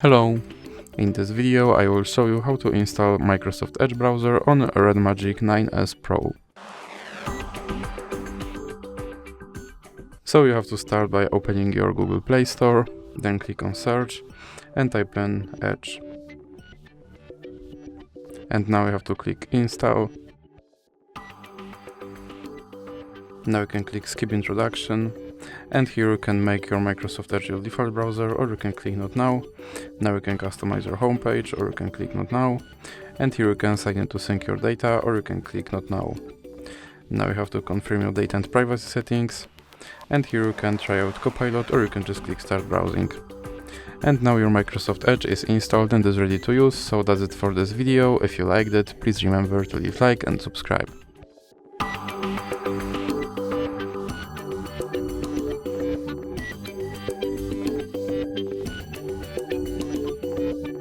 Hello! In this video I will show you how to install Microsoft Edge browser on RedMagic 9S Pro. So you have to start by opening your Google Play Store, then click on search and type in Edge. And now you have to click install. Now you can click skip introduction. And here you can make your Microsoft Edge your default browser, or you can click not now. Now you can customize your homepage, or you can click not now. And here you can sign in to sync your data, or you can click not now. Now you have to confirm your data and privacy settings. And here you can try out Copilot, or you can just click start browsing. And now your Microsoft Edge is installed and is ready to use, so that's it for this video. If you liked it, please remember to leave a like and subscribe.